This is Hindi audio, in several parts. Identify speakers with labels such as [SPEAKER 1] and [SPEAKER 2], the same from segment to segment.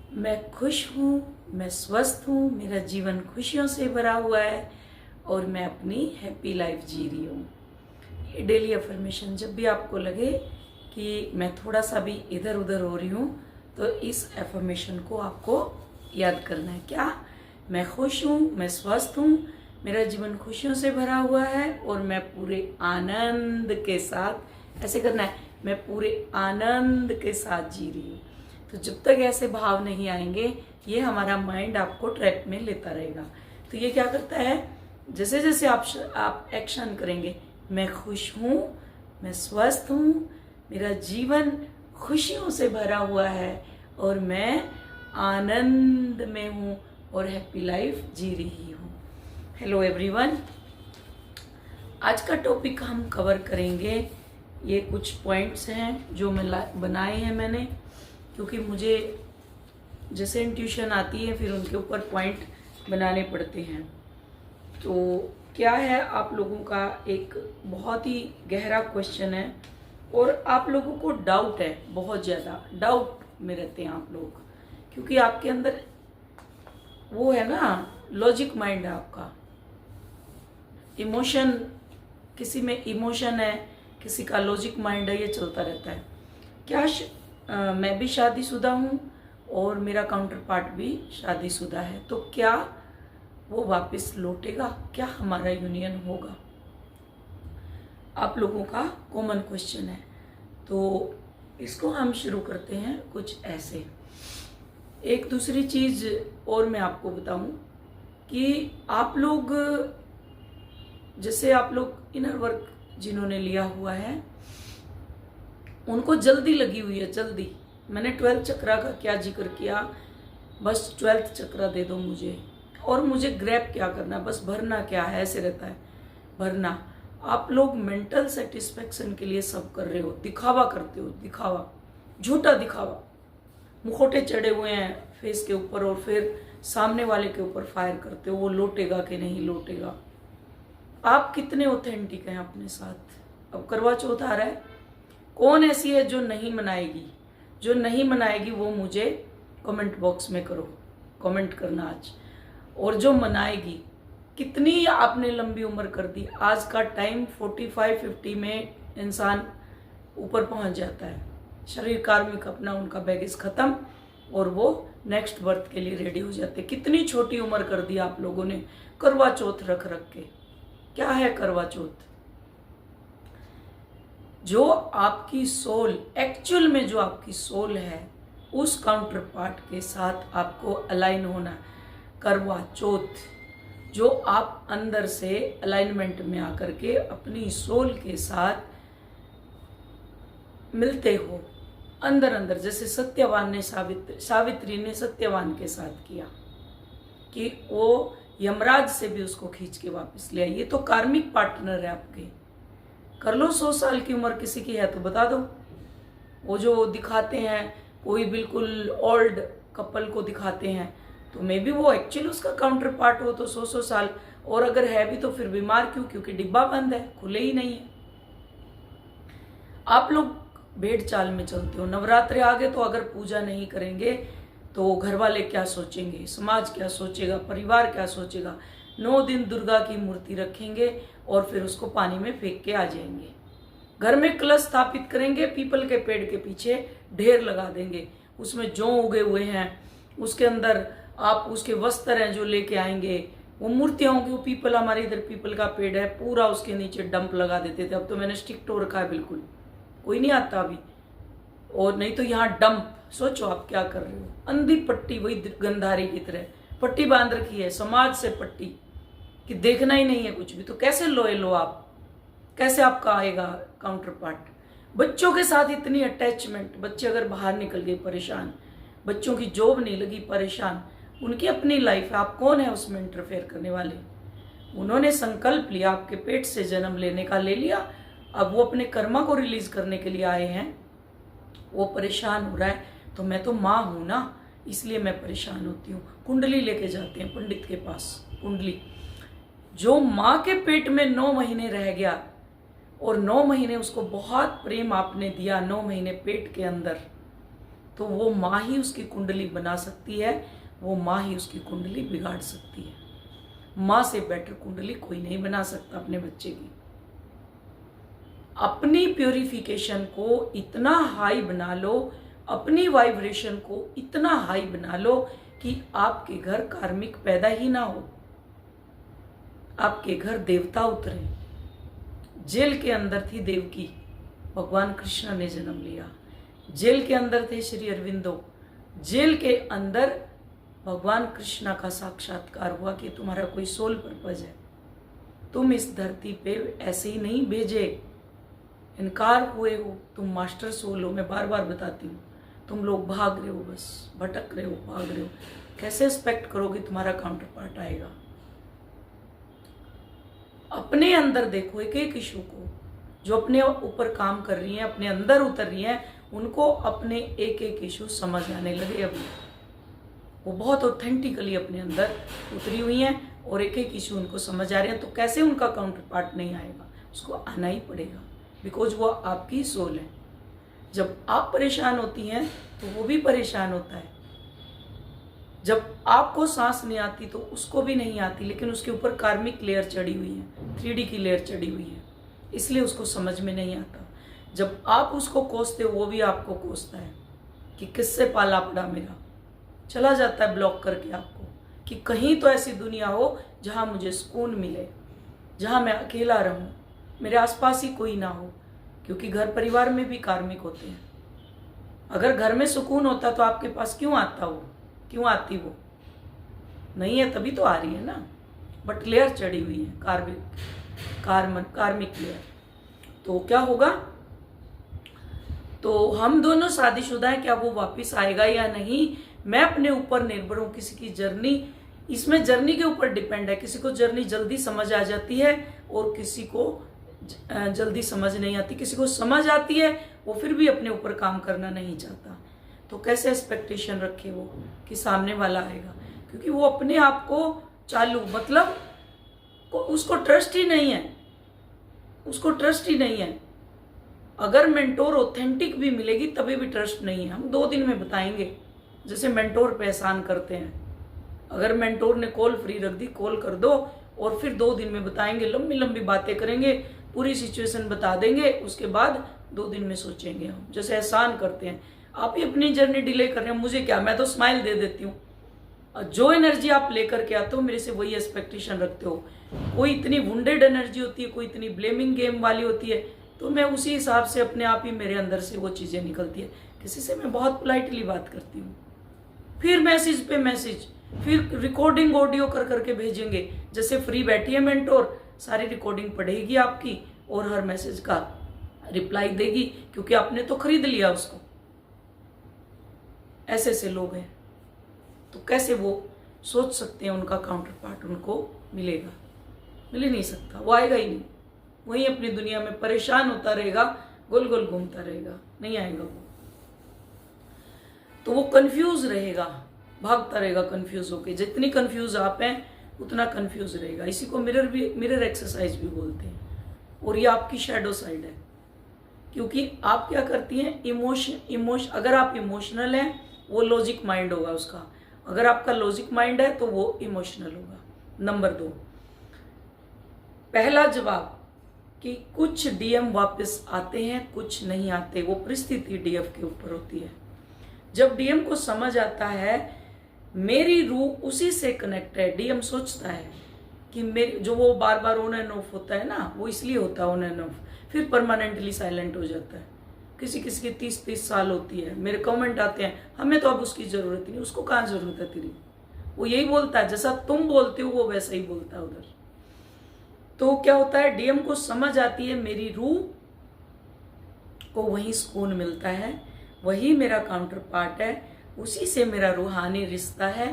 [SPEAKER 1] मैं खुश हूँ, मैं स्वस्थ हूँ, मेरा जीवन खुशियों से भरा हुआ है और मैं अपनी हैप्पी लाइफ जी रही हूँ। ये डेली अफर्मेशन जब भी आपको लगे कि मैं थोड़ा सा भी इधर उधर हो रही हूँ तो इस अफर्मेशन को आपको याद करना है। क्या? मैं खुश हूँ, मैं स्वस्थ हूँ, मेरा जीवन खुशियों से भरा हुआ है और मैं पूरे आनंद के साथ, ऐसे करना है, मैं पूरे आनंद के साथ जी रही हूँ। तो जब तक ऐसे भाव नहीं आएंगे ये हमारा माइंड आपको ट्रैप में लेता रहेगा। तो ये क्या करता है, जैसे जैसे आप एक्शन करेंगे, मैं खुश हूँ, मैं स्वस्थ हूँ, मेरा जीवन खुशियों से भरा हुआ है और मैं आनंद में हूँ और हैप्पी लाइफ जी रही हूँ। हेलो एवरीवन, आज का टॉपिक हम कवर करेंगे। ये कुछ पॉइंट्स हैं जो मैं बनाए हैं मैंने, क्योंकि मुझे जैसे इंट्यूशन आती है फिर उनके ऊपर पॉइंट बनाने पड़ते हैं। तो क्या है, आप लोगों का एक बहुत ही गहरा क्वेश्चन है और आप लोगों को डाउट है, बहुत ज़्यादा डाउट में रहते हैं आप लोग, क्योंकि आपके अंदर वो है ना, लॉजिक माइंड है आपका। इमोशन, किसी में इमोशन है, किसी का लॉजिक माइंड है, ये चलता रहता है। क्या मैं भी शादीशुदा हूँ और मेरा काउंटर पार्ट भी शादीशुदा है, तो क्या वो वापस लौटेगा? क्या हमारा यूनियन होगा? आप लोगों का कॉमन क्वेश्चन है। तो इसको हम शुरू करते हैं कुछ ऐसे। एक दूसरी चीज़ और मैं आपको बताऊं कि आप लोग, जैसे आप लोग इनर वर्क जिन्होंने लिया हुआ है उनको जल्दी लगी हुई है, जल्दी। मैंने 12 चक्रा का क्या जिक्र किया, बस 12th चक्रा दे दो मुझे, और मुझे ग्रैब क्या करना, बस भरना क्या है, ऐसे रहता है भरना। आप लोग मेंटल सेटिस्फेक्शन के लिए सब कर रहे हो, दिखावा करते हो, दिखावा, झूठा दिखावा, मुखौटे चढ़े हुए हैं फेस के ऊपर और फिर सामने वाले के ऊपर फायर करते हो, वो लौटेगा कि नहीं लौटेगा। आप कितने ऑथेंटिक हैं अपने साथ? अब करवा चौथ आ रहा है, कौन ऐसी है जो नहीं मनाएगी? जो नहीं मनाएगी वो मुझे कमेंट बॉक्स में करो, कमेंट करना आज। और जो मनाएगी, कितनी आपने लंबी उम्र कर दी। आज का टाइम 45-50 में इंसान ऊपर पहुंच जाता है, शरीर कार्मिक अपना उनका बैगेज खत्म और वो नेक्स्ट बर्थ के लिए रेडी हो जाते। कितनी छोटी उम्र कर दी आप लोगों ने करवा चौथ रख रख के। क्या है करवा चौथ? जो आपकी सोल, एक्चुअल में जो आपकी सोल है, उस काउंटर पार्ट के साथ आपको अलाइन होना। करवा चौथ, जो आप अंदर से अलाइनमेंट में आकर के अपनी सोल के साथ मिलते हो अंदर अंदर, जैसे सत्यवान ने सावित्री ने सत्यवान के साथ किया कि वो यमराज से भी उसको खींच के वापस ले आई। ये तो कार्मिक पार्टनर है आपके। कर लो 100 साल की उम्र किसी की है तो बता दो। वो जो दिखाते हैं, कोई बिल्कुल ओल्ड कपल को दिखाते हैं, तो मे बी वो एक्चुअली उसका काउंटर पार्ट हो तो 100 साल, और अगर है भी तो फिर बीमार क्यों? क्योंकि डिब्बा बंद है, खुले ही नहीं है। आप लोग भेड़ चाल में चलते हो। नवरात्रे आ गए तो अगर पूजा नहीं करेंगे तो घर वाले क्या सोचेंगे, समाज क्या सोचेगा, परिवार क्या सोचेगा। 9 दिन दुर्गा की मूर्ति रखेंगे और फिर उसको पानी में फेंक के आ जाएंगे। घर में कलश स्थापित करेंगे, पीपल के पेड़ के पीछे ढेर लगा देंगे, उसमें जौ उगे हुए हैं, उसके अंदर आप उसके वस्त्र हैं जो लेके आएंगे, वो मूर्तियां होंगी। वो पीपल, हमारे इधर पीपल का पेड़ है, पूरा उसके नीचे डंप लगा देते थे। अब तो मैंने स्टिक टो रखा है, बिल्कुल कोई नहीं आता अभी। और नहीं तो यहाँ डंप। सोचो आप क्या कर रहे हो। अंधी पट्टी, वही गंधारी की तरह पट्टी बांध रखी है, समाज से पट्टी, कि देखना ही नहीं है कुछ भी। तो कैसे लोए लो आप? कैसे आपका आएगा काउंटर पार्ट? बच्चों के साथ इतनी अटैचमेंट, बच्चे अगर बाहर निकल गए परेशान, बच्चों की जॉब नहीं लगी परेशान, उनकी अपनी लाइफ है, आप कौन है उसमें इंटरफेयर करने वाले? उन्होंने संकल्प लिया, आपके पेट से जन्म लेने का ले लिया, अब वो अपने कर्मा को रिलीज करने के लिए आए हैं। वो परेशान हो रहा है तो मैं तो माँ हूं ना, इसलिए मैं परेशान होती हूँ। कुंडली लेके जाते हैं पंडित के पास, कुंडली। जो माँ के पेट में 9 महीने रह गया और 9 महीने उसको बहुत प्रेम आपने दिया, 9 महीने पेट के अंदर, तो वो माँ ही उसकी कुंडली बना सकती है, वो माँ ही उसकी कुंडली बिगाड़ सकती है। माँ से बेटर कुंडली कोई नहीं बना सकता अपने बच्चे की। अपनी प्योरिफिकेशन को इतना हाई बना लो, अपनी वाइब्रेशन को इतना हाई बना लो कि आपके घर कार्मिक पैदा ही ना हो, आपके घर देवता उतरे। जेल के अंदर थी देवकी, भगवान कृष्ण ने जन्म लिया। जेल के अंदर थे श्री अरविंदो, जेल के अंदर भगवान कृष्णा का साक्षात्कार हुआ कि तुम्हारा कोई सोल पर्पज है, तुम इस धरती पे ऐसे ही नहीं भेजे, इनकार हुए हो, तुम मास्टर सोल हो। मैं बार बार बताती हूँ, तुम लोग भाग रहे हो, बस भटक रहे हो, भाग रहे हो। कैसे एक्सपेक्ट करोगे तुम्हारा काउंटर पार्ट आएगा? अपने अंदर देखो एक एक इशू को, जो अपने ऊपर काम कर रही हैं, अपने अंदर उतर रही हैं, उनको अपने एक एक इशू समझ आने लगे। अभी वो बहुत ऑथेंटिकली अपने अंदर उतरी हुई हैं और एक एक इशू उनको समझ आ रहे हैं। तो कैसे उनका काउंटर पार्ट नहीं आएगा? उसको आना ही पड़ेगा, बिकॉज वो आपकी सोल है। जब आप परेशान होती हैं तो वो भी परेशान होता है। जब आपको सांस नहीं आती तो उसको भी नहीं आती, लेकिन उसके ऊपर कार्मिक लेयर चढ़ी हुई है, 3D की लेयर चढ़ी हुई है, इसलिए उसको समझ में नहीं आता। जब आप उसको कोसते हो वो भी आपको कोसता है कि किससे पाला पड़ा मेरा। चला जाता है ब्लॉक करके आपको कि कहीं तो ऐसी दुनिया हो जहां मुझे सुकून मिले, जहां मैं अकेला रहूं, मेरे आसपास ही कोई ना हो, क्योंकि घर परिवार में भी कार्मिक होते हैं। अगर घर में सुकून होता तो आपके पास क्यों आता वो, क्यों आती वो? नहीं है तभी तो आ रही है ना। बट लेयर चढ़ी हुई है कार्मिक लेयर। तो क्या होगा? तो हम दोनों शादीशुदा हैं, क्या वो वापस आएगा या नहीं, मैं अपने ऊपर निर्भर हूं। किसी की जर्नी, इसमें जर्नी के ऊपर डिपेंड है। किसी को जर्नी जल्दी समझ आ जाती है और किसी को जल्दी समझ नहीं आती। किसी को समझ आती है, वो फिर भी अपने ऊपर काम करना नहीं चाहता। तो कैसे एक्सपेक्टेशन रखे वो कि सामने वाला आएगा? क्योंकि वो अपने आप को चालू, मतलब उसको ट्रस्ट ही नहीं है, उसको ट्रस्ट ही नहीं है। अगर मेंटोर ऑथेंटिक भी मिलेगी तभी भी ट्रस्ट नहीं है। हम 2 दिन में बताएंगे, जैसे मेंटोर पे एहसान करते हैं। अगर मेंटोर ने कॉल फ्री रख दी, कॉल कर दो और फिर 2 दिन में बताएंगे, लंबी लंबी बातें करेंगे, पूरी सिचुएशन बता देंगे, उसके बाद 2 दिन में सोचेंगे हम। जैसे एहसान करते हैं, आप ही अपनी जर्नी डिले कर रहे हैं, मुझे क्या, मैं तो स्माइल दे देती हूँ। जो एनर्जी आप लेकर के आते हो मेरे से वही एक्सपेक्टेशन रखते हो। कोई इतनी वुंडेड एनर्जी होती है, कोई इतनी ब्लेमिंग गेम वाली होती है, तो मैं उसी हिसाब से अपने आप ही मेरे अंदर से वो चीज़ें निकलती है। किसी से मैं बहुत पोलाइटली बात करती हूँ, फिर मैसेज पे मैसेज, फिर रिकॉर्डिंग ऑडियो कर करके भेजेंगे। जैसे फ्री बैठी है मेंटोर, सारी रिकॉर्डिंग पढ़ेगी आपकी और हर मैसेज का रिप्लाई देगी, क्योंकि आपने तो खरीद लिया उसको। ऐसे ऐसे लोग हैं, तो कैसे वो सोच सकते हैं उनका काउंटर पार्ट उनको मिलेगा? मिल ही नहीं सकता, वो आएगा ही नहीं। वही अपनी दुनिया में परेशान होता रहेगा, गोल गोल घूमता रहेगा, नहीं आएगा वो। तो वो कंफ्यूज रहेगा, भागता रहेगा कंफ्यूज होके। जितनी कंफ्यूज आप हैं उतना कंफ्यूज रहेगा। इसी को मिरर एक्सरसाइज भी बोलते हैं। और ये आपकी शैडो साइड है, क्योंकि आप क्या करती हैं, इमोशन अगर आप इमोशनल हैं वो लॉजिक माइंड होगा उसका, अगर आपका लॉजिक माइंड है तो वो इमोशनल होगा। नंबर 2, पहला जवाब कि कुछ डीएम वापस आते हैं, कुछ नहीं आते, वो परिस्थिति डीएफ के ऊपर होती है। जब डीएम को समझ आता है मेरी रूह उसी से कनेक्ट है, डीएम सोचता है कि मेरी, जो वो बार बार ऑन एंड ऑफ होता है ना, वो इसलिए होता है ऑन एंड ऑफ, फिर परमानेंटली साइलेंट हो जाता है। किसी किसी की 30-30 साल होती है। मेरे कमेंट आते हैं, हमें तो अब उसकी जरूरत ही नहीं। उसको कहाँ जरूरत है तेरी? वो यही बोलता है, जैसा तुम बोलते हो वो वैसा ही बोलता है उधर। तो क्या होता है, डीएम को समझ आती है मेरी रूह को वही सुकून मिलता है, वही मेरा काउंटर पार्ट है, उसी से मेरा रूहानी रिश्ता है,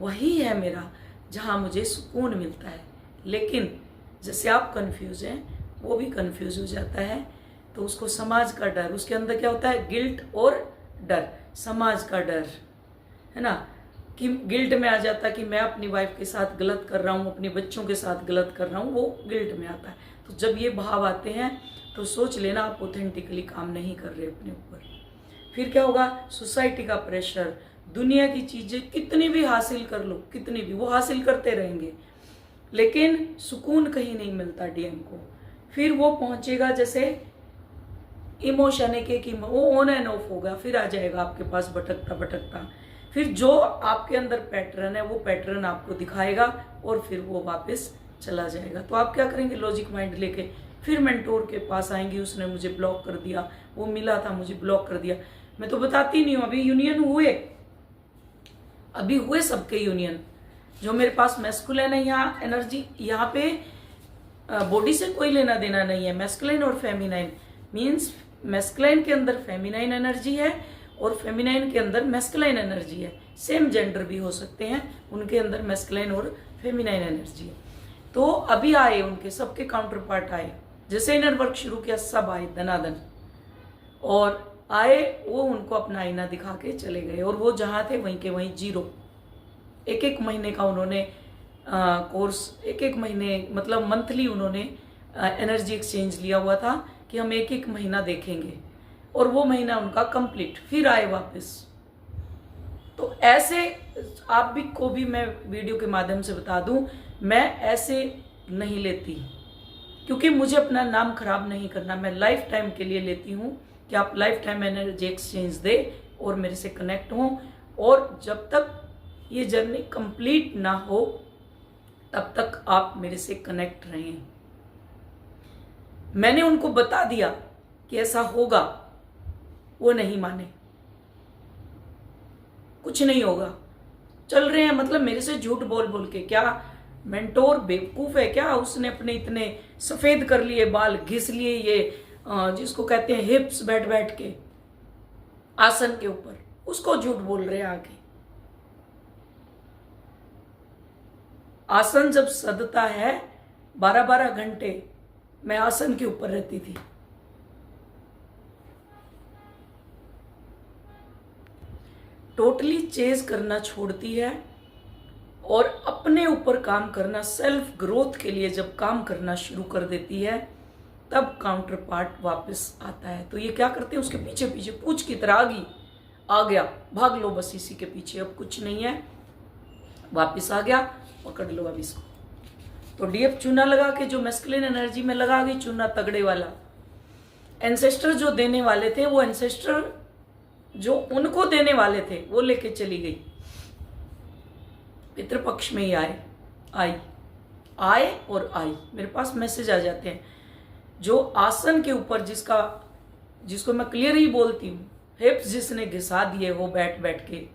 [SPEAKER 1] वही है मेरा जहाँ मुझे सुकून मिलता है। लेकिन जैसे आप कंफ्यूज हैं वो भी कंफ्यूज हो जाता है। तो उसको समाज का डर, उसके अंदर क्या होता है, गिल्ट और डर, समाज का डर है ना, कि गिल्ट में आ जाता है कि मैं अपनी वाइफ के साथ गलत कर रहा हूँ, अपने बच्चों के साथ गलत कर रहा हूँ, वो गिल्ट में आता है। तो जब ये भाव आते हैं तो सोच लेना आप ऑथेंटिकली काम नहीं कर रहे अपने ऊपर। फिर क्या होगा, सोसाइटी का प्रेशर, दुनिया की चीजें कितनी भी हासिल कर लो, कितनी भी, वो हासिल करते रहेंगे, लेकिन सुकून कहीं नहीं मिलता डीएम को। फिर वो पहुंचेगा जैसे इमोशन एक वो ऑन एंड ऑफ होगा, फिर आ जाएगा आपके पास भटकता भटकता। फिर जो आपके अंदर पैटर्न है वो पैटर्न आपको दिखाएगा और फिर वो वापस चला जाएगा। तो आप क्या करेंगे, लॉजिक माइंड लेके फिर मेंटोर के पास आएंगे, उसने मुझे ब्लॉक कर दिया, वो मिला था मुझे ब्लॉक कर दिया। मैं तो बताती नहीं हूँ, अभी यूनियन हुए, अभी हुए सबके यूनियन। जो मेरे पास मैस्कुलिन है, यहाँ एनर्जी, यहाँ पे बॉडी से कोई लेना देना नहीं है। मैस्कुलिन और फेमिनाइन मीन्स मैस्कुलिन के अंदर फेमिनाइन एनर्जी है और फेमिनाइन के अंदर मैस्कुलिन एनर्जी है। सेम जेंडर भी हो सकते हैं, उनके अंदर मैस्कुलिन और फेमिनाइन एनर्जी है। तो अभी आए उनके सबके काउंटर पार्ट आए, जैसे इनर वर्क शुरू किया सब आए धनाधन, और आए वो उनको अपना आईना दिखा के चले गए, और वो जहां थे वहीं के वहीं जीरो। एक एक महीने का उन्होंने कोर्स, एक एक महीने मतलब मंथली उन्होंने एनर्जी एक्सचेंज लिया हुआ था कि हम एक एक महीना देखेंगे, और वो महीना उनका कंप्लीट, फिर आए वापस। तो ऐसे आप भी को भी मैं वीडियो के माध्यम से बता दूं, मैं ऐसे नहीं लेती, क्योंकि मुझे अपना नाम खराब नहीं करना। मैं लाइफ टाइम के लिए लेती हूँ कि आप लाइफ टाइम एनर्जी एक्सचेंज दे और मेरे से कनेक्ट हों, और जब तक ये जर्नी कंप्लीट ना हो तब तक आप मेरे से कनेक्ट रहें। मैंने उनको बता दिया कि ऐसा होगा, वो नहीं माने, कुछ नहीं होगा, चल रहे हैं मतलब मेरे से झूठ बोल बोल के। क्या मेंटोर बेवकूफ है क्या, उसने अपने इतने सफेद कर लिए बाल, घिस लिए ये जिसको कहते हैं हिप्स, बैठ बैठ के आसन के ऊपर, उसको झूठ बोल रहे हैं आगे। आसन जब सदता है 12-12 घंटे मैं आसन के ऊपर रहती थी। टोटली चेज करना छोड़ती है और अपने ऊपर काम करना, सेल्फ ग्रोथ के लिए जब काम करना शुरू कर देती है तब काउंटर पार्ट वापस आता है। तो ये क्या करते हैं, उसके पीछे पीछे पूछ की तरह आ गया, भाग लो बस इसी के पीछे, अब कुछ नहीं है, वापस आ गया, पकड़ लो अब इसको। तो डीएफ चूना लगा के, जो मैस्कुलिन एनर्जी में लगा गई चूना तगड़े वाला, एंसेस्टर जो देने वाले थे, वो एंसेस्टर जो उनको देने वाले थे वो लेके चली गई, पितृपक्ष में ही आए और आई। मेरे पास मैसेज आ जाते हैं, जो आसन के ऊपर जिसको मैं क्लियर ही बोलती हूँ, हिप्स जिसने घिसा दिए हो बैठ बैठ के,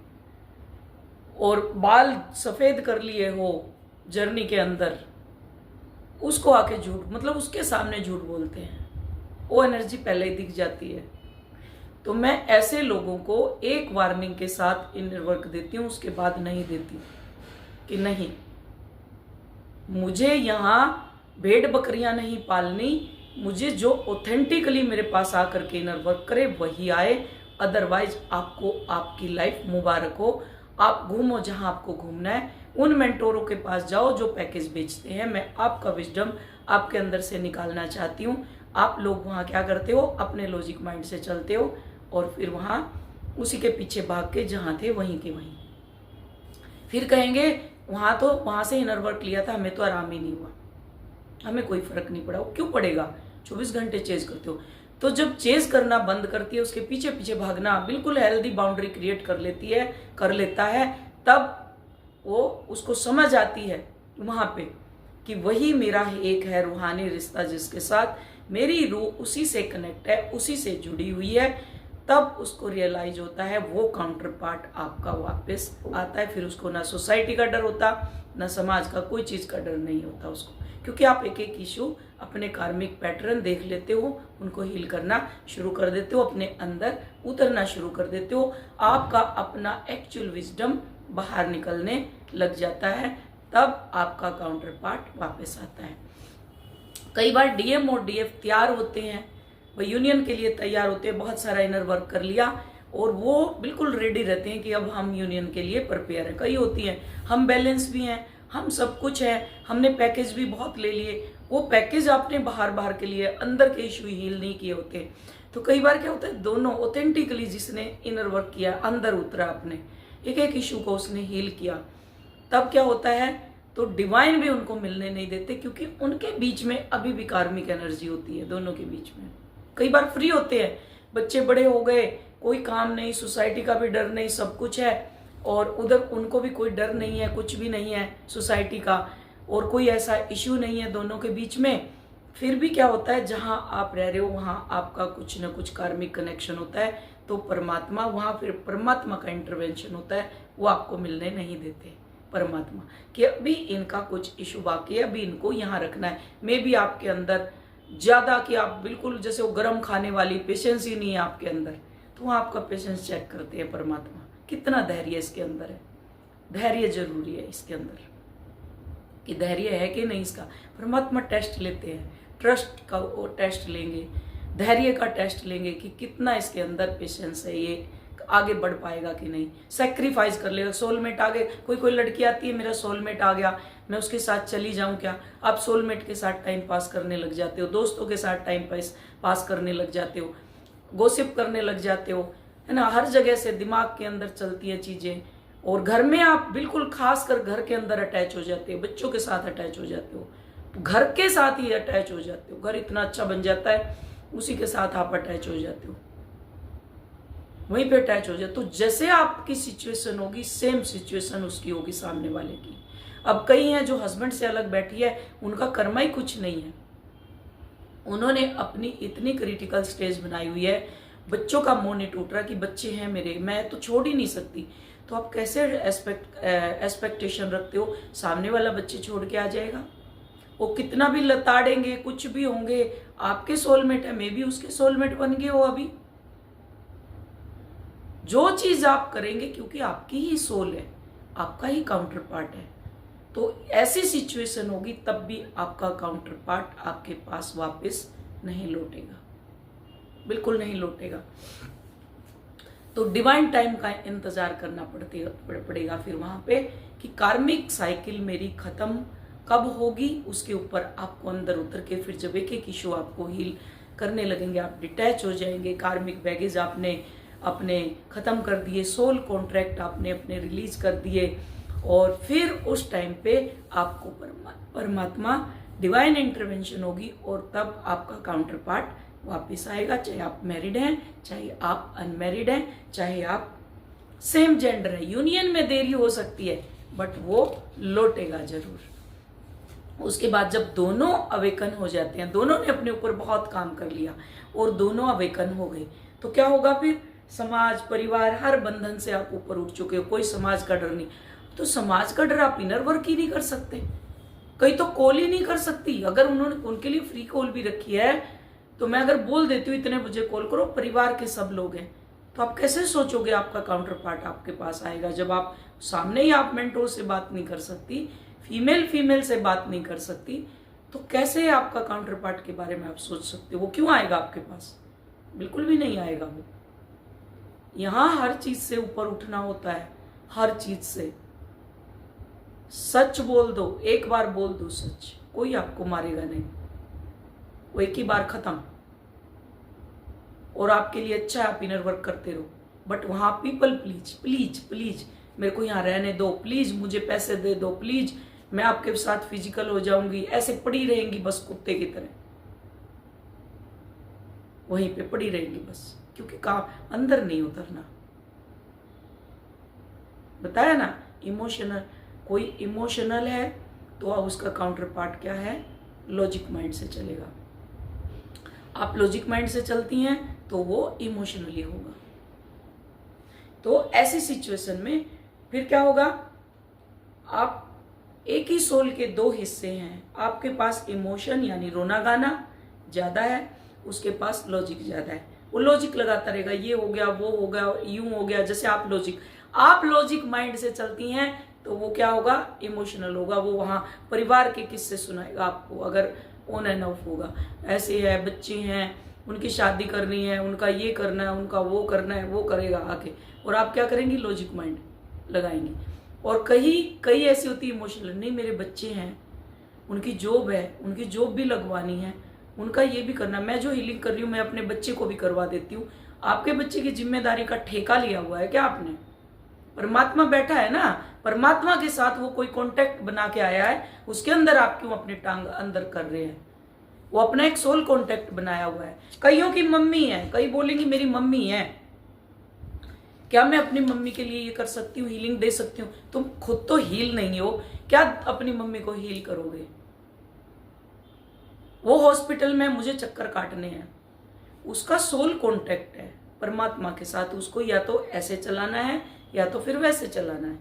[SPEAKER 1] और बाल सफेद कर लिए हो जर्नी के अंदर, उसको आके झूठ, मतलब उसके सामने झूठ बोलते हैं, वो एनर्जी पहले ही दिख जाती है। तो मैं ऐसे लोगों को एक वार्निंग के साथ इनर वर्क देती हूँ, उसके बाद नहीं देती कि नहीं, मुझे यहाँ भेड़ बकरियां नहीं पालनी, मुझे जो ऑथेंटिकली मेरे पास आकर के इनर वर्क करे वही आए। अदरवाइज आपको आपकी लाइफ मुबारक हो, आप घूमो जहां आपको घूमना है, उन मेंटोरों के पास जाओ जो पैकेज बेचते हैं। मैं आपका विजडम आपके अंदर से निकालना चाहती हूँ। आप लोग वहाँ क्या करते हो, अपने लॉजिक माइंड से चलते हो और फिर वहाँ उसी के पीछे भाग के जहाँ थे वहीं के वहीं, फिर कहेंगे वहाँ से इनर वर्क लिया था, हमें तो आराम ही नहीं हुआ, हमें कोई फर्क नहीं पड़ा। वो क्यों पड़ेगा, 24 घंटे चेज करते हो। तो जब चेज करना बंद करती है, उसके पीछे पीछे भागना बिल्कुल हेल्दी बाउंड्री क्रिएट कर लेता है, तब वो उसको समझ आती है वहां पे कि वही मेरा एक है रूहानी रिश्ता, जिसके साथ मेरी रूह उसी से कनेक्ट है, उसी से जुड़ी हुई है। तब उसको रियलाइज होता है, वो काउंटर पार्ट आपका वापस आता है। फिर उसको ना सोसाइटी का डर होता, ना समाज का, कोई चीज का डर नहीं होता उसको, क्योंकि आप एक एक इशू, अपने कार्मिक पैटर्न देख लेते हो, उनको हील करना शुरू कर देते हो, अपने अंदर उतरना शुरू कर देते हो। आपका अपना एक्चुअल विजडम बाहर निकलने लग जाता है, तब आपका काउंटर पार्ट वापस आता है। कई बार डीएम और डीएफ तैयार होते हैं, वो यूनियन के लिए तैयार होते हैं, बहुत सारा इनर वर्क कर लिया और वो बिल्कुल रेडी रहते हैं कि अब हम यूनियन के लिए प्रिपेयर हैं। कई होती हैं, हम बैलेंस भी हैं, हम सब कुछ है, हमने पैकेज भी बहुत ले लिए, वो पैकेज आपने बाहर के लिए, अंदर के इशू हील नहीं किए होते। तो कई बार क्या होता है, दोनों ऑथेंटिकली जिसने इनर वर्क किया, अंदर उतरा, अपने एक एक इशू को उसने हील किया, तब क्या होता है, तो डिवाइन भी उनको मिलने नहीं देते, क्योंकि उनके बीच में अभी भी कार्मिक एनर्जी होती है दोनों के बीच में। कई बार फ्री होते हैं, बच्चे बड़े हो गए, कोई काम नहीं, सोसाइटी का भी डर नहीं, सब कुछ है, और उधर उनको भी कोई डर नहीं है, कुछ भी नहीं है सोसाइटी का, और कोई ऐसा इश्यू नहीं है दोनों के बीच में। फिर भी क्या होता है, जहां आप रह रहे हो वहां आपका कुछ ना कुछ कार्मिक कनेक्शन होता है, तो परमात्मा वहां, फिर परमात्मा का इंटरवेंशन होता है, वो आपको मिलने नहीं देते परमात्मा, कि अभी इनका कुछ इशू बाकी है, अभी इनको यहाँ रखना है। मे भी आपके अंदर ज्यादा, कि आप बिल्कुल जैसे वो गर्म खाने वाली पेशेंस ही नहीं है आपके अंदर, तो वहाँ आपका पेशेंस चेक करते हैं परमात्मा, कितना धैर्य इसके अंदर है। धैर्य जरूरी है इसके अंदर, कि धैर्य है कि नहीं इसका। परमात्मा टेस्ट लेते हैं, ट्रस्ट का वो टेस्ट लेंगे, धैर्य का टेस्ट लेंगे कि कितना इसके अंदर पेशेंस है, ये आगे बढ़ पाएगा कि नहीं, सेक्रीफाइस कर लेगा। सोलमेट आ गए, कोई लड़की आती है, मेरा सोलमेट आ गया, मैं उसके साथ चली जाऊं क्या? आप सोलमेट के साथ टाइम पास करने लग जाते हो, दोस्तों के साथ टाइम पास करने लग जाते हो, गॉसिप करने लग जाते हो, है ना। हर जगह से दिमाग के अंदर चलती है चीजें, और घर में आप बिल्कुल खासकर घर के अंदर अटैच हो जाते हो, बच्चों के साथ अटैच हो जाते हो, घर के साथ ही अटैच हो जाते हो। घर इतना अच्छा बन जाता है, उसी के साथ आप अटैच हो जाते हो, वहीं पे अटैच हो जाए। तो जैसे आपकी सिचुएशन होगी, सेम सिचुएशन उसकी होगी, सामने वाले की। अब कई हैं जो हस्बैंड से अलग बैठी है, उनका कर्मा ही कुछ नहीं है, उन्होंने अपनी इतनी क्रिटिकल स्टेज बनाई हुई है, बच्चों का मोह नहीं टूट रहा कि बच्चे हैं मेरे, मैं तो छोड़ ही नहीं सकती। तो आप कैसे एक्सपेक्टेशन रखते हो सामने वाला बच्चे छोड़ के आ जाएगा? वो कितना भी लताड़ेंगे, कुछ भी होंगे, आपके सोलमेट है, मे भी उसके सोलमेट बन गए हो अभी। जो चीज आप करेंगे, क्योंकि आपकी ही सोल है, आपका ही काउंटर पार्ट है, तो ऐसी सिचुएशन होगी तब भी आपका काउंटर पार्ट आपके पास वापस नहीं लौटेगा, बिल्कुल नहीं लौटेगा। तो डिवाइन टाइम का इंतजार करना पड़ेगा फिर वहां पे, कि कार्मिक साइकिल मेरी खत्म कब होगी, उसके ऊपर आपको अंदर उतर के फिर जब एक एक इशू आपको हील करने लगेंगे, आप डिटैच हो जाएंगे। कार्मिक बैगेज आपने अपने खत्म कर दिए, सोल कॉन्ट्रैक्ट आपने अपने रिलीज कर दिए, और फिर उस टाइम पे आपको परमात्मा डिवाइन इंटरवेंशन होगी, और तब आपका काउंटर पार्ट वापस आएगा। चाहे आप मैरिड हैं, चाहे आप अनमैरिड हैं, चाहे आप सेम जेंडर है, यूनियन में देरी हो सकती है, बट वो लौटेगा जरूर। उसके बाद जब दोनों अवेकन हो जाते हैं, दोनों ने अपने ऊपर बहुत काम कर लिया और दोनों अवेकन हो गए, तो क्या होगा फिर? समाज, परिवार, हर बंधन से आप ऊपर उठ चुके हो, कोई समाज का डर नहीं। तो समाज का डर, आप इनर वर्क ही नहीं कर सकते, कई तो कॉल ही नहीं कर सकती। अगर उन्होंने उनके लिए फ्री कॉल भी रखी है, तो मैं अगर बोल देती हूँ इतने बजे कॉल करो, परिवार के सब लोग हैं, तो आप कैसे सोचोगे आपका काउंटर पार्ट आपके पास आएगा, जब आप सामने ही आप मेंटोर से बात नहीं कर सकती, फीमेल से बात नहीं कर सकती, तो कैसे आपका काउंटर पार्ट के बारे में आप सोच सकते हो? वो क्यों आएगा आपके पास? बिल्कुल भी नहीं आएगा वो। यहां हर चीज से ऊपर उठना होता है, हर चीज से। सच बोल दो, एक बार बोल दो सच, कोई आपको मारेगा नहीं, वो एक ही बार खत्म। और आपके लिए अच्छा है, आप इनर वर्क करते रहो, बट वहां पीपल प्लीज प्लीज प्लीज, मेरे को यहाँ रहने दो, प्लीज मुझे पैसे दे दो, प्लीज मैं आपके साथ फिजिकल हो जाऊंगी, ऐसे पड़ी रहेंगी बस कुत्ते की तरह, वहीं पे पड़ी रहेंगी बस, क्योंकि काम अंदर नहीं उतरना। बताया ना, इमोशनल, कोई इमोशनल है तो उसका काउंटर पार्ट क्या है? लॉजिक माइंड से चलेगा। आप लॉजिक माइंड से चलती हैं तो वो इमोशनली होगा। तो ऐसी सिचुएशन में फिर क्या होगा? आप एक ही सोल के दो हिस्से हैं, आपके पास इमोशन यानी रोना गाना ज्यादा है, उसके पास लॉजिक ज्यादा है। वो लॉजिक लगाता रहेगा, ये हो गया, वो हो गया, यूं हो गया। जैसे आप लॉजिक माइंड से चलती हैं तो वो क्या होगा? इमोशनल होगा। वो वहां परिवार के किस्से सुनाएगा आपको, अगर ऑन एंड ऑफ होगा। ऐसे है, बच्चे हैं, उनकी शादी करनी है, उनका ये करना है, उनका वो करना है, वो करेगा आके, और आप क्या करेंगी? लॉजिक माइंड लगाएंगी। और कई ऐसी होती है इमोशनल, नहीं मेरे बच्चे हैं, उनकी जॉब है, उनकी जॉब भी लगवानी है, उनका ये भी करना। मैं जो हीलिंग कर रही हूँ मैं अपने बच्चे को भी करवा देती हूँ। आपके बच्चे की जिम्मेदारी का ठेका लिया हुआ है क्या आपने? परमात्मा बैठा है ना, परमात्मा के साथ वो कोई कॉन्टेक्ट बना के आया है, उसके अंदर आप क्यों अपनी टांग अंदर कर रहे हैं? वो अपना एक सोल कॉन्टेक्ट बनाया हुआ है। कईयों की मम्मी है, कई बोलेंगी मेरी मम्मी है, क्या मैं अपनी मम्मी के लिए ये कर सकती हूँ, हीलिंग दे सकती हूँ? तुम खुद तो हील नहीं हो, क्या अपनी मम्मी को हील करोगे? वो हॉस्पिटल में मुझे चक्कर काटने हैं, उसका सोल कॉन्टेक्ट है परमात्मा के साथ, उसको या तो ऐसे चलाना है या तो फिर वैसे चलाना है।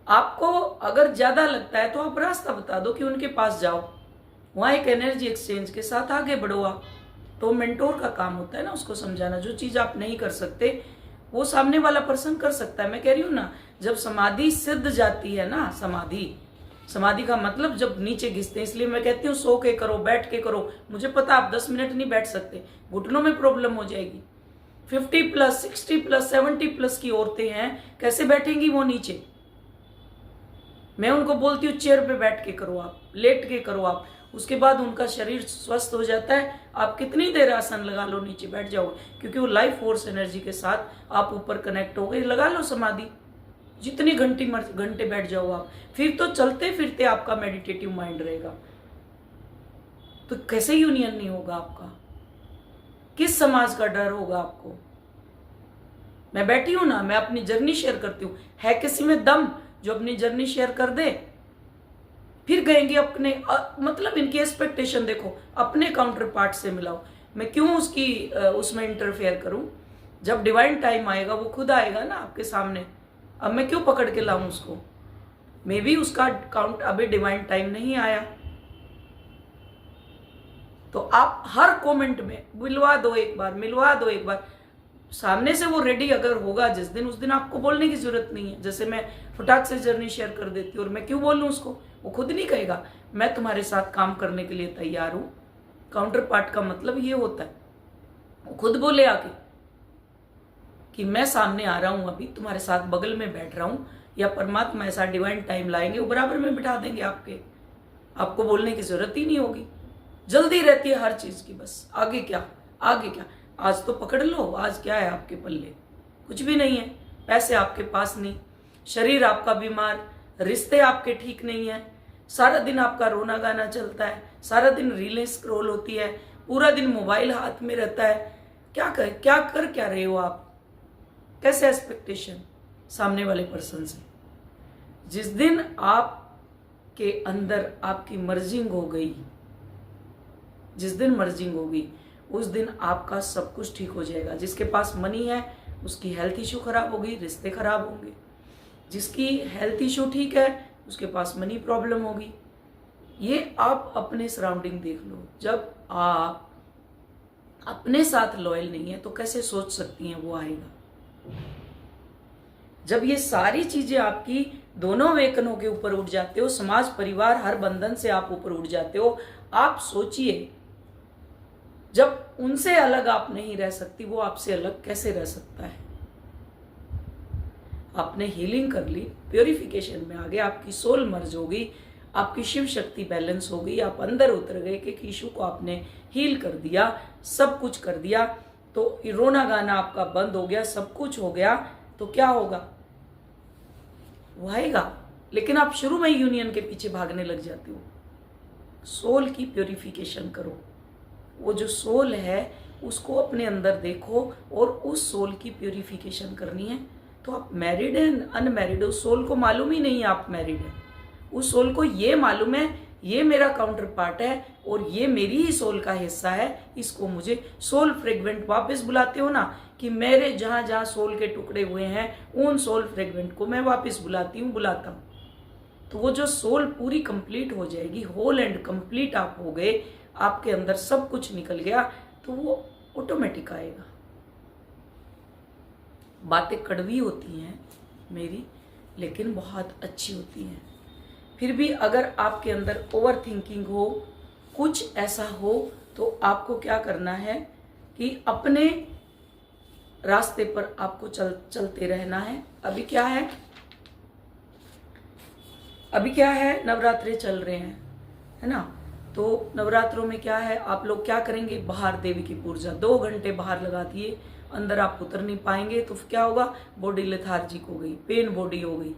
[SPEAKER 1] आपको अगर ज्यादा लगता है तो आप रास्ता बता दो कि उनके पास जाओ, वहां एक एनर्जी एक्सचेंज के साथ आगे बढ़ो आप। तो मेंटोर का काम होता है ना उसको समझाना। जो चीज आप नहीं कर सकते वो सामने वाला पर्सन कर सकता है। मैं कह रही हूं ना, जब समाधि सिद्ध जाती है ना, समाधि का मतलब जब नीचे घिसते हैं, इसलिए मैं कहती हूँ सो के करो, बैठ के करो। मुझे पता आप 10 मिनट नहीं बैठ सकते, घुटनों में प्रॉब्लम हो जाएगी। 50+, 60+, 70+ की औरतें हैं, कैसे बैठेंगी वो नीचे? मैं उनको बोलती हूँ चेयर पे बैठ के करो, आप लेट के करो आप, उसके बाद उनका शरीर स्वस्थ हो जाता है। आप कितनी देर आसन लगा लो, नीचे बैठ जाओ, क्योंकि वो लाइफ फोर्स एनर्जी के साथ आप ऊपर कनेक्ट हो गए। लगा लो समाधि, जितनी घंटे बैठ जाओ आप, फिर तो चलते फिरते आपका मेडिटेटिव माइंड रहेगा। तो कैसे यूनियन नहीं होगा आपका? किस समाज का डर होगा आपको? मैं बैठी हूं ना, मैं अपनी जर्नी शेयर करती हूँ। है किसी में दम जो अपनी जर्नी शेयर कर दे? फिर गएंगे अपने मतलब इनकी एक्सपेक्टेशन देखो, अपने काउंटर पार्ट से मिलाओ। मैं क्यों उसमें इंटरफेयर करूं? जब डिवाइन टाइम आएगा वो खुद आएगा ना आपके सामने। अब मैं क्यों पकड़ के लाऊं उसको? मे बी उसका काउंट अभी डिवाइन टाइम नहीं आया। तो आप हर कमेंट में मिलवा दो एक बार, सामने से वो रेडी अगर होगा जिस दिन, उस दिन आपको बोलने की जरूरत नहीं है। जैसे मैं फटाक से जर्नी शेयर कर देती हूँ और मैं क्यों बोलूँ उसको? वो खुद नहीं कहेगा मैं तुम्हारे साथ काम करने के लिए तैयार हूं। काउंटर पार्ट का मतलब ये होता है, वो खुद बोले आके कि मैं सामने आ रहा हूं, अभी तुम्हारे साथ बगल में बैठ रहा हूं, या परमात्मा ऐसा डिवाइन टाइम लाएंगे वो बराबर में बिठा देंगे आपको बोलने की जरूरत ही नहीं होगी। जल्दी रहती है हर चीज की, बस आगे क्या। आज तो पकड़ लो, आज क्या है आपके पल्ले? कुछ भी नहीं है। पैसे आपके पास नहीं, शरीर आपका बीमार, रिश्ते आपके ठीक नहीं है, सारा दिन आपका रोना गाना चलता है, सारा दिन रीलें स्क्रॉल होती है, पूरा दिन मोबाइल हाथ में रहता है। क्या कर रहे हो आप? कैसे एक्सपेक्टेशन सामने वाले पर्सन से? जिस दिन आपके अंदर आपकी मर्जिंग हो गई, जिस दिन मर्जिंग होगी उस दिन आपका सब कुछ ठीक हो जाएगा। जिसके पास मनी है उसकी हेल्थ इशू खराब होगी, रिश्ते खराब होंगे। जिसकी हेल्थ इशू ठीक है उसके पास मनी प्रॉब्लम होगी। ये आप अपने सराउंडिंग देख लो। जब आप अपने साथ लॉयल नहीं है तो कैसे सोच सकती हैं वो आएगा? जब ये सारी चीजें आपकी दोनों वेतनों के ऊपर उठ जाते हो, समाज परिवार हर बंधन से आप ऊपर उठ जाते हो, आप सोचिए जब उनसे अलग आप नहीं रह सकती, वो आपसे अलग कैसे रह सकता है? आपने हीलिंग कर ली, प्योरिफिकेशन में आ गए, आपकी सोल मर्ज हो गई, आपकी शिव शक्ति बैलेंस हो गई, आप अंदर उतर गए कि ईशु को आपने हील कर दिया, सब कुछ कर दिया, तो रोना गाना आपका बंद हो गया, सब कुछ हो गया। तो क्या होगा? वो आएगा। लेकिन आप शुरू में यूनियन के पीछे भागने लग जाते हो। सोल की प्योरिफिकेशन करो। वो जो सोल है उसको अपने अंदर देखो और उस सोल की प्योरिफिकेशन करनी है। तो आप मैरिड हैं अनमैरिड, उस सोल को मालूम ही नहीं है आप मैरिड हैं। उस सोल को ये मालूम है ये मेरा काउंटर पार्ट है और ये मेरी ही सोल का हिस्सा है, इसको मुझे सोल फ्रेगमेंट वापस बुलाते हो ना, कि मेरे जहां जहां सोल के टुकड़े हुए हैं उन सोल फ्रेगमेंट को मैं वापस बुलाता हूं। तो वो जो सोल पूरी कंप्लीट हो जाएगी, होल एंड कंप्लीट आप हो गए, आपके अंदर सब कुछ निकल गया, तो वो ऑटोमेटिक आएगा। बातें कड़वी होती हैं मेरी, लेकिन बहुत अच्छी होती हैं। फिर भी अगर आपके अंदर ओवर थिंकिंग हो, कुछ ऐसा हो, तो आपको क्या करना है कि अपने रास्ते पर आपको चलते रहना है। अभी क्या है, नवरात्रे चल रहे हैं, है ना? तो नवरात्रों में क्या है, आप लोग क्या करेंगे, बाहर देवी की पूजा 2 घंटे बाहर लगा दिए, अंदर आप उतर नहीं पाएंगे तो क्या होगा, बॉडी लेथार्जिक हो गई, पेन बॉडी हो गई।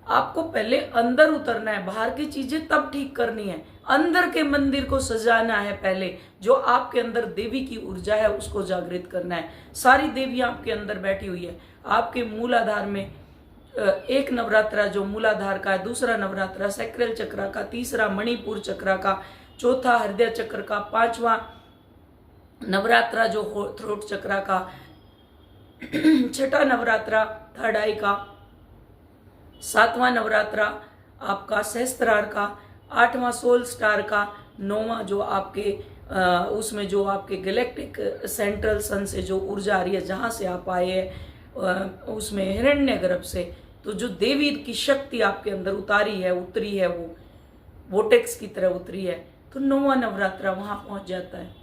[SPEAKER 1] आपको पहले अंदर उतरना है, बाहर की चीजें तब ठीक करनी है, अंदर के मंदिर को सजाना है पहले। जो आपके अंदर देवी की ऊर्जा है उसको जागृत करना है। सारी देवी आपके अंदर बैठी हुई है। आपके मूलाधार में एक नवरात्रा जो मूलाधार का है, दूसरा नवरात्रा सैक्रल चक्र का, तीसरा मणिपुर चक्र का, चौथा हृदय चक्र का, पांचवा नवरात्रा जो थ्रोट चक्र का, छठा नवरात्रा थर्ड आई का, सातवां नवरात्रा आपका सहस्त्रार का, आठवां सोल स्टार का, नौवां जो आपके उसमें जो आपके गैलेक्टिक सेंट्रल सन से जो ऊर्जा आ रही है, जहां से आप आए हैं उसमें हिरण्य गर्भ से, तो जो देवी की शक्ति आपके अंदर उतारी है, उतरी है, वो वोटेक्स की तरह उतरी है, तो नौवां नवरात्रा वहां पहुंच जाता है।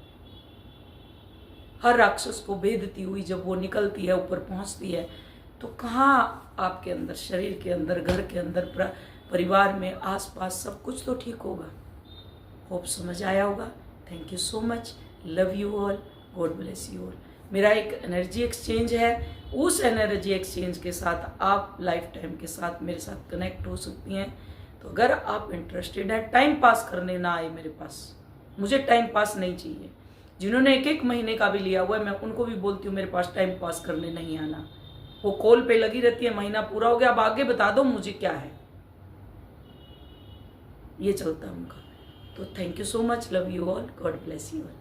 [SPEAKER 1] हर राक्षस को भेदती हुई जब वो निकलती है, ऊपर पहुंचती है, तो कहाँ आपके अंदर, शरीर के अंदर, घर के अंदर, परिवार में, आसपास सब कुछ तो ठीक होगा। होप समझ आया होगा। Thank you so much, love you all, God bless you all. मेरा एक एनर्जी एक्सचेंज है, उस एनर्जी एक्सचेंज के साथ आप लाइफ टाइम के साथ मेरे साथ कनेक्ट हो सकती हैं। तो अगर आप इंटरेस्टेड हैं, टाइम पास करने ना आए मेरे पास, मुझे टाइम पास नहीं चाहिए। जिन्होंने 1-1 महीने का भी लिया हुआ है, मैं उनको भी बोलती हूँ मेरे पास टाइम पास करने नहीं आना। वो कॉल पे लगी रहती है, महीना पूरा हो गया, अब आगे बता दो मुझे क्या है, ये चलता है उनका। तो thank you so much, love you all, God bless you all.